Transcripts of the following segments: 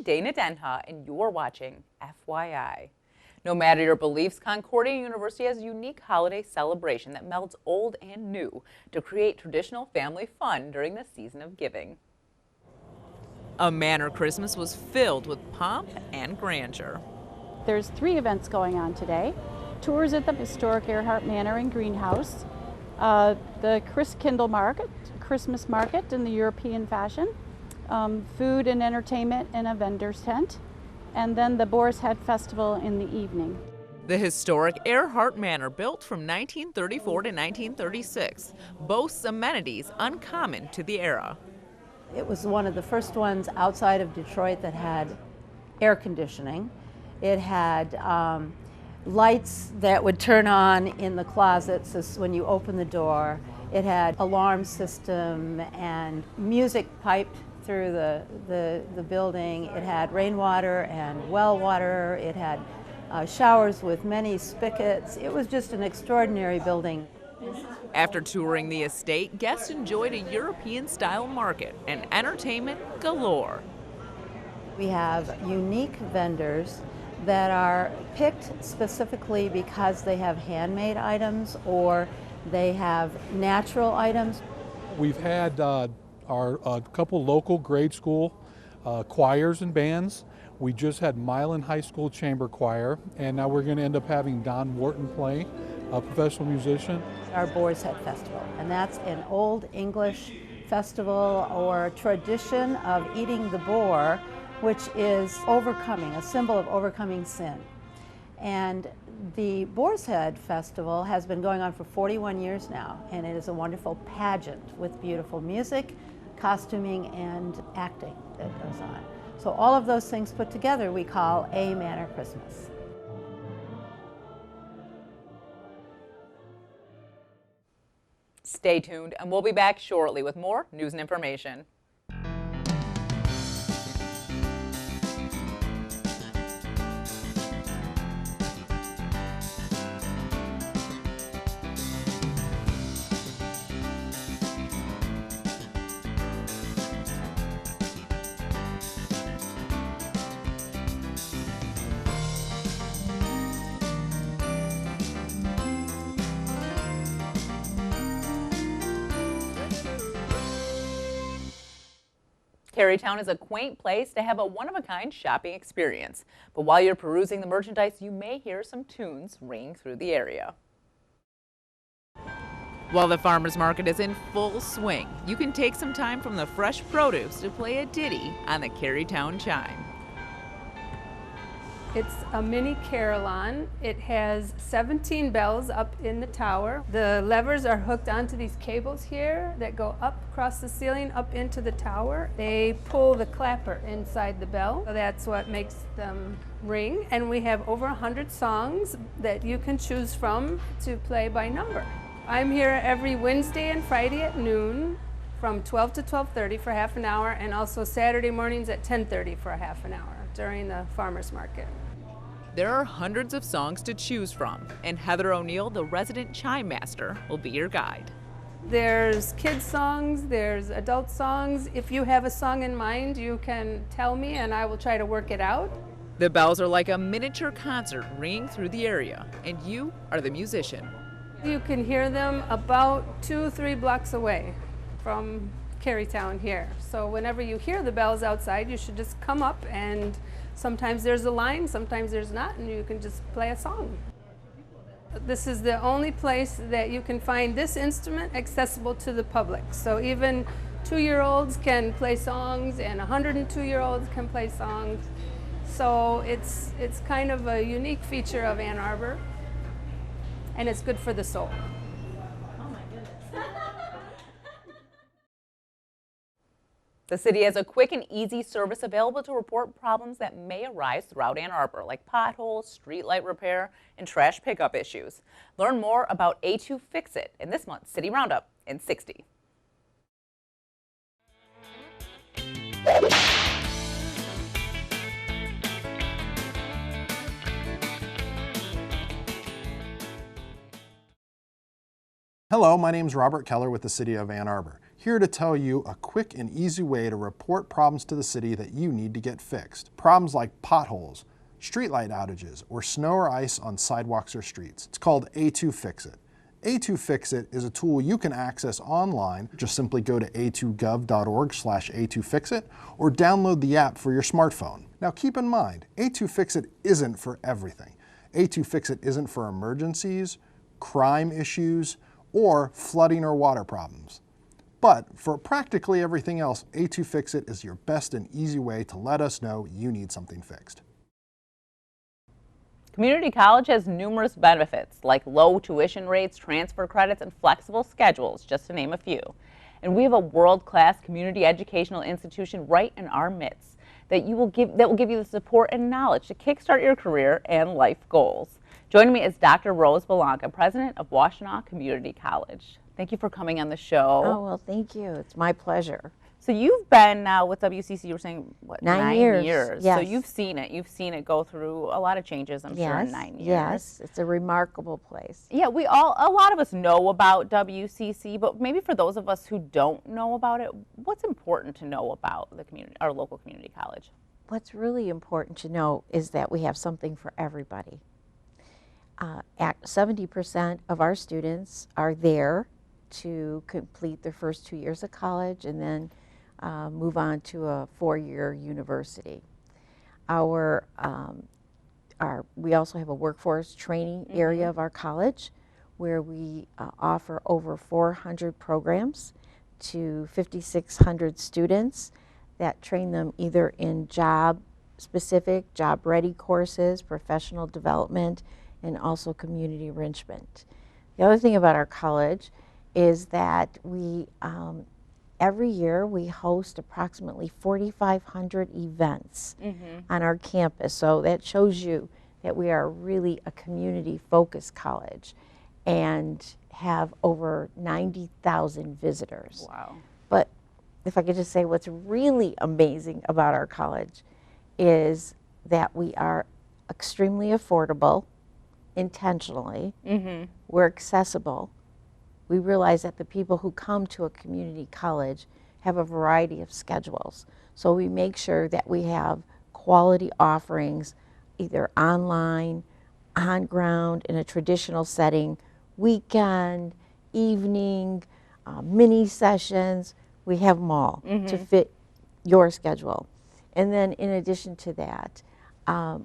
Dana Denha, and you're watching FYI. No matter your beliefs, Concordia University has a unique holiday celebration that melds old and new to create traditional family fun during the season of giving. A Manor Christmas was filled with pomp and grandeur. There's 3 events going on today. Tours at the historic Earhart Manor and Greenhouse, the Christkindl Market, Christmas market in the European fashion, food and entertainment in a vendor's tent, and then the Boar's Head Festival in the evening. The historic Earhart Manor, built from 1934 to 1936, boasts amenities uncommon to the era. It was one of the first ones outside of Detroit that had air conditioning. It had lights that would turn on in the closets when you open the door. It had alarm system and music piped through the building. It had rainwater and well water. It had showers with many spigots. It was just an extraordinary building. After touring the estate, guests enjoyed a European-style market and entertainment galore. We have unique vendors that are picked specifically because they have handmade items or they have natural items. We've had a couple local grade school choirs and bands. We just had Milan High School Chamber Choir, and now we're going to end up having Don Wharton play, a professional musician. Our Boar's Head Festival, and that's an Old English festival or tradition of eating the boar, which is overcoming, a symbol of overcoming sin. And the Boar's Head Festival has been going on for 41 years now, and it is a wonderful pageant with beautiful music, costuming, and acting that goes on. So all of those things put together we call a Manor Christmas. Stay tuned, and we'll be back shortly with more news and information. Kerrytown is a quaint place to have a one-of-a-kind shopping experience. But while you're perusing the merchandise, you may hear some tunes ringing through the area. While the farmers market is in full swing, you can take some time from the fresh produce to play a ditty on the Kerrytown Chime. It's a mini carillon. It has 17 bells up in the tower. The levers are hooked onto these cables here that go up across the ceiling up into the tower. They pull the clapper inside the bell. So that's what makes them ring. And we have over 100 songs that you can choose from to play by number. I'm here every Wednesday and Friday at noon from 12 to 12:30 for half an hour, and also Saturday mornings at 10:30 for a half an hour during the farmers market. There are hundreds of songs to choose from, and Heather O'Neill, the resident chime master, will be your guide. There's kids songs, there's adult songs. If you have a song in mind, you can tell me and I will try to work it out. The bells are like a miniature concert ringing through the area, and you are the musician. You can hear them about 2-3 blocks away from Kerrytown here. So whenever you hear the bells outside, you should just come up, and sometimes there's a line, sometimes there's not, and you can just play a song. This is the only place that you can find this instrument accessible to the public. So even 2-year-olds can play songs, and 102-year-olds can play songs. So it's kind of a unique feature of Ann Arbor, and it's good for the soul. The city has a quick and easy service available to report problems that may arise throughout Ann Arbor, like potholes, streetlight repair, and trash pickup issues. Learn more about A2 Fix It in this month's City Roundup in 60. Hello, my name is Robert Keller with the City of Ann Arbor. here to tell you a quick and easy way to report problems to the city that you need to get fixed. Problems like potholes, streetlight outages, or snow or ice on sidewalks or streets. It's called A2 Fix It. A2 Fix It is a tool you can access online. Just simply go to a2gov.org/A2Fixit or download the app for your smartphone. Now keep in mind, A2 Fix It isn't for everything. A2 Fix It isn't for emergencies, crime issues, or flooding or water problems. But for practically everything else, A2 Fix It is your best and easy way to let us know you need something fixed. Community college has numerous benefits like low tuition rates, transfer credits, and flexible schedules, just to name a few. And we have a world-class community educational institution right in our midst that will give you the support and knowledge to kickstart your career and life goals. Joining me is Dr. Rose Bellanca, president of Washtenaw Community College. Thank you for coming on the show. Oh, well, thank you. It's my pleasure. So you've been now with WCC, you were saying, what, 9 years. Yes. So you've seen it. You've seen it go through a lot of changes, I'm sure, in 9 years. Yes, it's a remarkable place. Yeah, a lot of us know about WCC, but maybe for those of us who don't know about it, what's important to know about the community, our local community college? What's really important to know is that we have something for everybody. 70% of our students are there to complete their first 2 years of college and then move on to a 4-year university. We also have a workforce training area of our college where we offer over 400 programs to 5,600 students that train them either in job-specific, job-ready courses, professional development, and also community enrichment. The other thing about our college is that we every year we host approximately 4,500 events on our campus. So that shows you that we are really a community-focused college and have over 90,000 visitors. Wow. But if I could just say what's really amazing about our college is that we are extremely affordable intentionally. We're accessible. We realize that the people who come to a community college have a variety of schedules. So we make sure that we have quality offerings, either online, on ground, in a traditional setting, weekend, evening, mini sessions. We have them all to fit your schedule. And then in addition to that,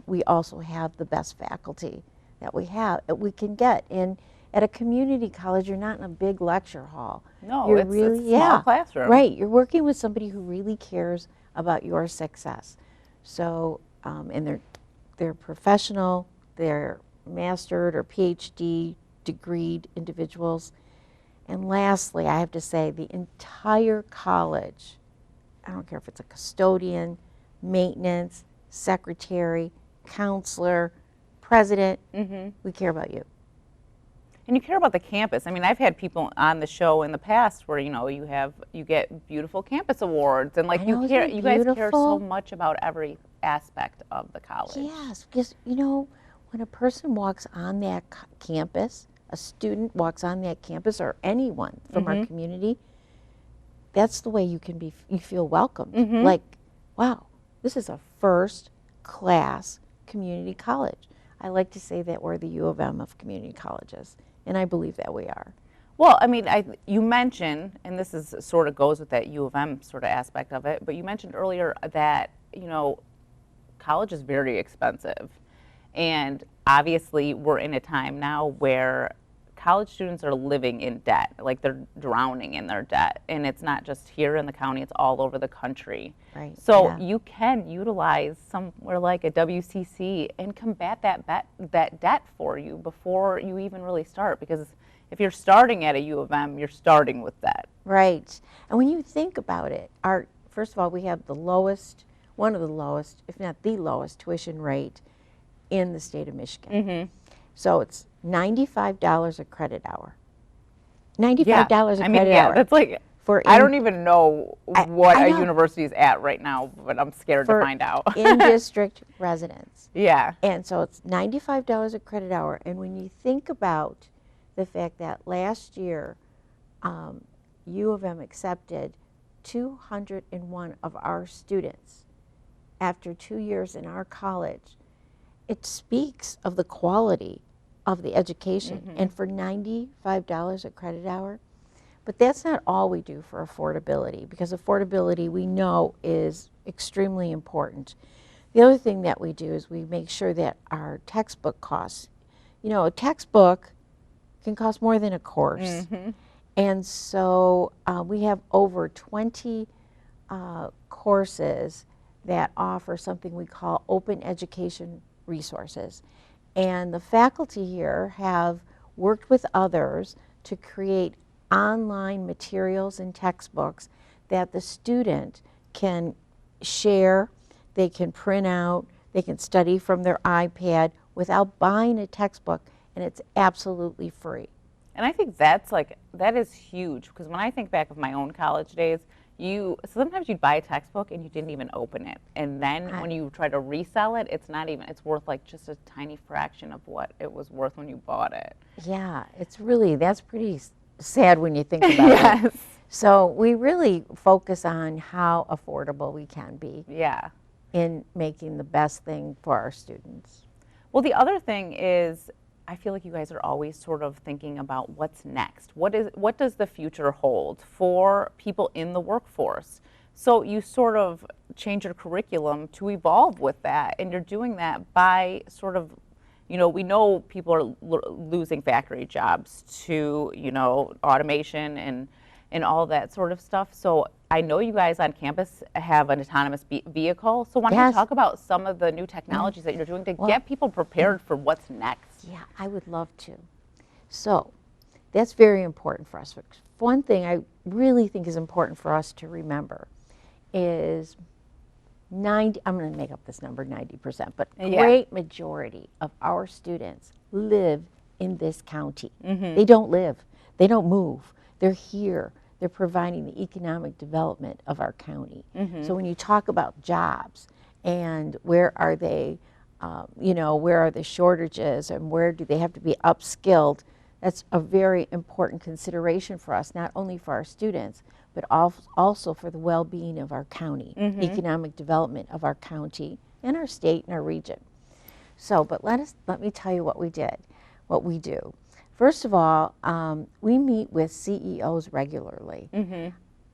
we also have the best faculty that we can get. And at a community college, you're not in a big lecture hall. No, you're it's a small classroom. Right, you're working with somebody who really cares about your success. So, and they're professional, they're mastered or PhD degreed individuals. And lastly, I have to say the entire college, I don't care if it's a custodian, maintenance, secretary, counselor, president, we care about you. And you care about the campus. I mean, I've had people on the show in the past where, you get beautiful campus awards and like you guys care so much about every aspect of the college. Yes, because when a person walks on that campus, a student walks on that campus, or anyone from our community, that's the way you feel welcomed. Like, wow, this is a first class community college. I like to say that we're the U of M of community colleges, and I believe that we are. Well, I mean, you mentioned, and this is sort of goes with that U of M sort of aspect of it, but you mentioned earlier that, college is very expensive. And obviously we're in a time now where college students are living in debt, like they're drowning in their debt. And it's not just here in the county, it's all over the country. Right. So you can utilize somewhere like a WCC and combat that debt for you before you even really start. Because if you're starting at a U of M, you're starting with that. Right. And when you think about it, first of all, we have one of the lowest, if not the lowest, tuition rate in the state of Michigan. So it's $95 a credit hour. $95 a credit hour. That's like, I don't even know what a university is at right now, but I'm scared to find out. In-district residents. Yeah. And so it's $95 a credit hour. And when you think about the fact that last year, U of M accepted 201 of our students after 2 years in our college, it speaks of the quality of the education. And for $95 a credit hour, but that's not all we do for affordability, because affordability we know is extremely important. The other thing that we do is we make sure that our textbook costs, you know, a textbook can cost more than a course. And so we have over 20 courses that offer something we call open education resources. And the faculty here have worked with others to create online materials and textbooks that the student can share, they can print out, they can study from their iPad without buying a textbook, and it's absolutely free. And I think that is huge, because when I think back of my own college days, sometimes you'd buy a textbook and you didn't even open it, and then when you try to resell it, it's worth like just a tiny fraction of what it was worth when you bought it. Yeah, that's pretty sad when you think about it. So we really focus on how affordable we can be in making the best thing for our students. Well, the other thing is, I feel like you guys are always sort of thinking about what's next. What does the future hold for people in the workforce? So you sort of change your curriculum to evolve with that, and you're doing that by sort of, you know, we know people are losing factory jobs to, you know, automation and all that sort of stuff. So I know you guys on campus have an autonomous vehicle. So why don't you talk about some of the new technologies that you're doing to get people prepared for what's next? Yeah, I would love to. So that's very important for us. One thing I really think is important for us to remember is I'm going to make up this number, 90%, but great majority of our students live in this county. They don't live, they don't move, they're here. They're providing the economic development of our county. So when you talk about jobs and where are they, you know, where are the shortages and where do they have to be upskilled, that's a very important consideration for us, not only for our students, but also for the well-being of our county, economic development of our county and our state and our region. So, but let me tell you what we do. First of all, we meet with CEOs regularly.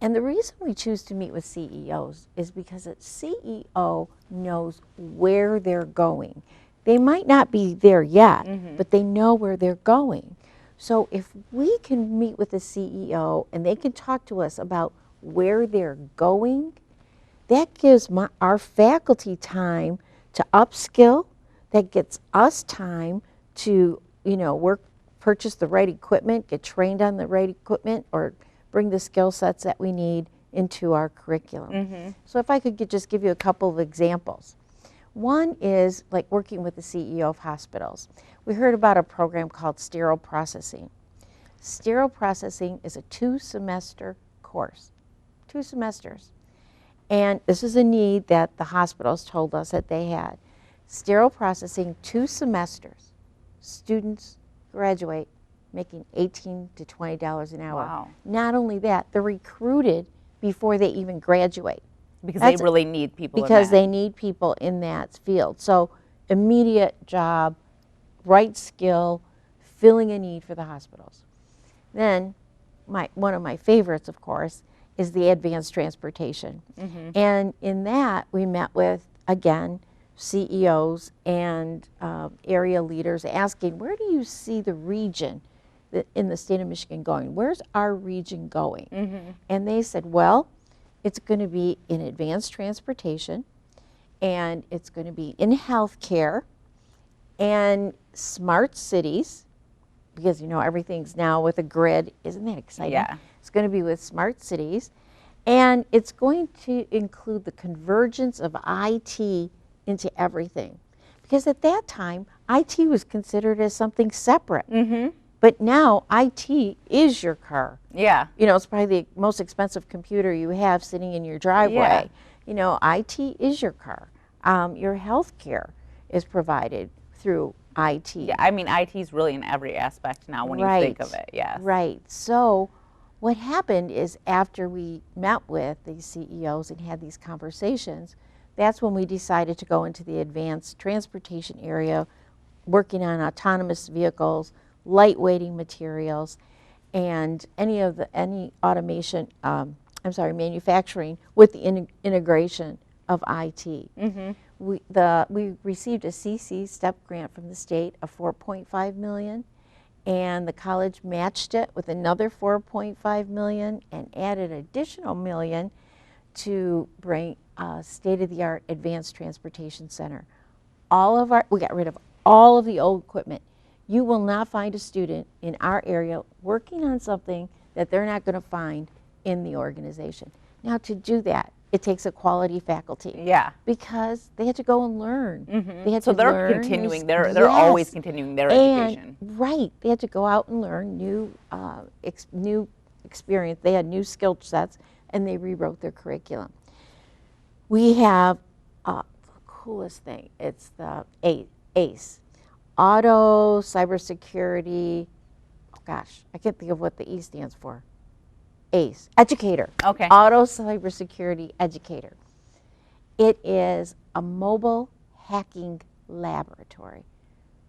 And the reason we choose to meet with CEOs is because a CEO knows where they're going. They might not be there yet, but they know where they're going. So if we can meet with a CEO and they can talk to us about where they're going, that gives our faculty time to upskill, that gets us time to, you know, purchase the right equipment, get trained on the right equipment, or bring the skill sets that we need into our curriculum. So if I could just give you a couple of examples. One is like working with the CEO of hospitals. We heard about a program called sterile processing. Sterile processing is a 2-semester course, 2 semesters. And this is a need that the hospitals told us that they had. Sterile processing, 2 semesters. Students graduate making $18 to $20 an hour. Wow. Not only that, they're recruited before they even graduate. Because they really need people because they need people in that field. So immediate job, right skill, filling a need for the hospitals. Then one of my favorites, of course, is the advanced transportation. And in that, we met with, again, CEOs and area leaders asking, where do you see the region in the state of Michigan going? Where's our region going? And they said, well, it's going to be in advanced transportation, and it's going to be in healthcare and smart cities, because you know everything's now with a grid. Isn't that exciting? Yeah. It's going to be with smart cities, and it's going to include the convergence of IT into everything. Because at that time, IT was considered as something separate. But now IT is your car. Yeah. You know, it's probably the most expensive computer you have sitting in your driveway. Yeah. You know, IT is your car. Your health care is provided through IT. Yeah, I mean, IT is really in every aspect now when you think of it, yes. Right. So What happened is after we met with these CEOs and had these conversations, that's when we decided to go into the advanced transportation area, working on autonomous vehicles, lightweighting materials, and any automation, manufacturing with the integration of IT. We received a CC STEP grant from the state of $4.5 million, and the college matched it with another $4.5 million and added an additional $1 million to bring a state-of-the-art advanced transportation center. We got rid of all of the old equipment. You will not find a student in our area working on something that they're not going to find in the organization. Now, to do that, it takes a quality faculty. Yeah. Because they had to go and learn. They had So to they're learn continuing, they're always continuing their education. Right. They had to go out and learn new experience. They had new skill sets, and they rewrote their curriculum. We have the coolest thing. It's the ACE. Auto Cybersecurity. Oh gosh, I can't think of what the E stands for. ACE, educator. Okay. Auto Cybersecurity Educator. It is a mobile hacking laboratory.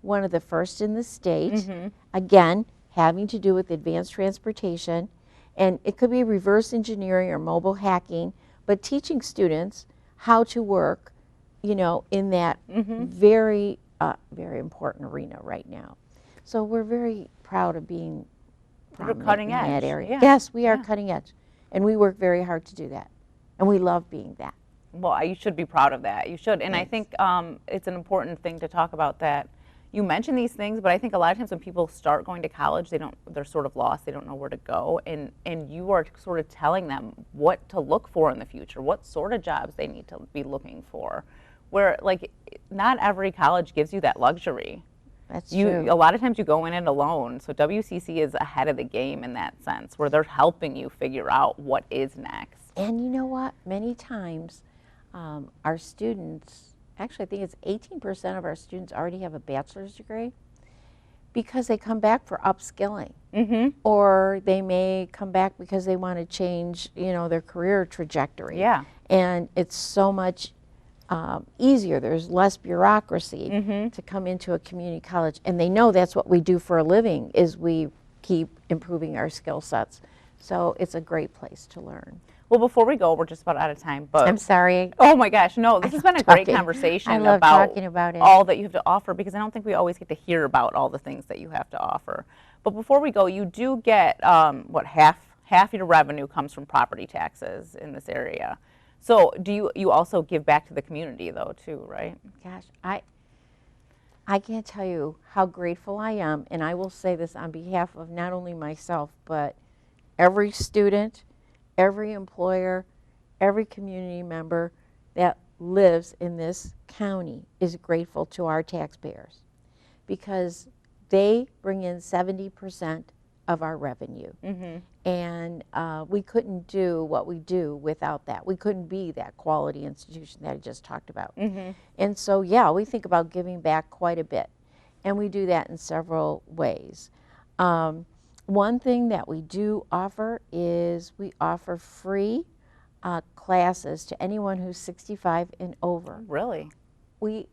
One of the first in the state. Again, having to do with advanced transportation. And it could be reverse engineering or mobile hacking, but teaching students how to work, in that very, very important arena right now. So we're very proud of being cutting in that edge. area. Yeah. Yes, we are cutting edge, and we work very hard to do that, and we love being that. Well, you should be proud of that. You should. And I think it's an important thing to talk about that. You mention these things, but I think a lot of times when people start going to college, they're sort of lost. They don't know where to go. And you are sort of telling them what to look for in the future, what sort of jobs they need to be looking for. Where, like, not every college gives you that luxury. That's true. A lot of times you go in it alone. So WCC is ahead of the game in that sense, where they're helping you figure out what is next. And you know what? Many times our students, actually I think it's 18% of our students already have a bachelor's degree because they come back for upskilling. Or they may come back because they want to change, their career trajectory. Yeah. And it's so much easier. There's less bureaucracy to come into a community college. And they know that's what we do for a living, is we keep improving our skill sets. So it's a great place to learn. Well, before we go, we're just about out of time. But I'm sorry. Oh my gosh, no, this has been a great conversation I love about talking about it. all that you have to offer, because I don't think we always get to hear about all the things that you have to offer. But before we go, you do get, half your revenue comes from property taxes in this area. So do you also give back to the community, though, too, right? Gosh, I can't tell you how grateful I am, and I will say this on behalf of not only myself, but every student, every employer, every community member that lives in this county is grateful to our taxpayers, because they bring in 70% of our revenue. And we couldn't do what we do without that. We couldn't be that quality institution that I just talked about. And so, yeah, we think about giving back quite a bit. And we do that in several ways. One thing that we do offer is we offer free classes to anyone who's 65 and over. Really? We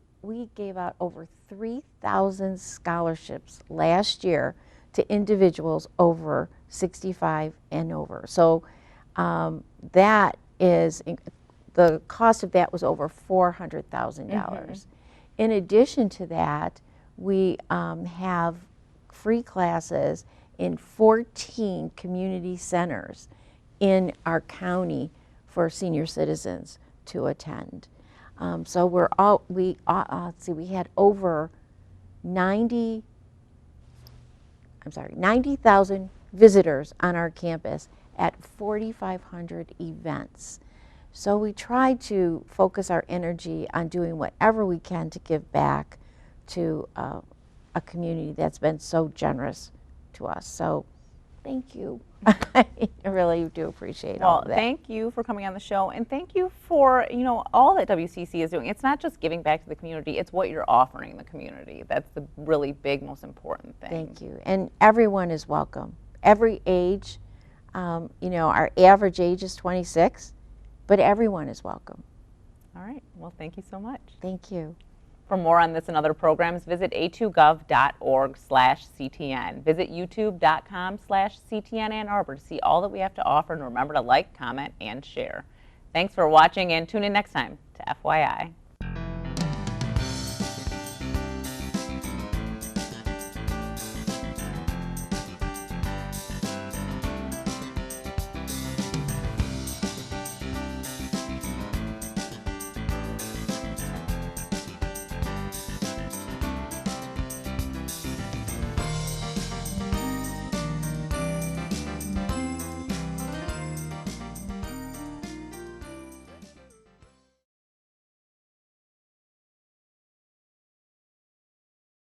gave out over 3,000 scholarships last year to individuals over 65 and over. So that is, the cost of that was over $400,000. In addition to that, we have free classes in 14 community centers in our county for senior citizens to attend. So we had over 90,000 visitors on our campus at 4,500 events. So we try to focus our energy on doing whatever we can to give back to a community that's been so generous to us. So thank you. I really do appreciate all of that. Well, thank you for coming on the show, and thank you for, all that WCC is doing. It's not just giving back to the community, it's what you're offering the community. That's the really big, most important thing. Thank you. And everyone is welcome. Every age, You know, our average age is 26, but everyone is welcome. All right. Well, thank you so much. Thank you. For more on this and other programs, visit a2gov.org/CTN. Visit youtube.com/CTN Ann Arbor to see all that we have to offer, and remember to like, comment, and share. Thanks for watching, and tune in next time to FYI.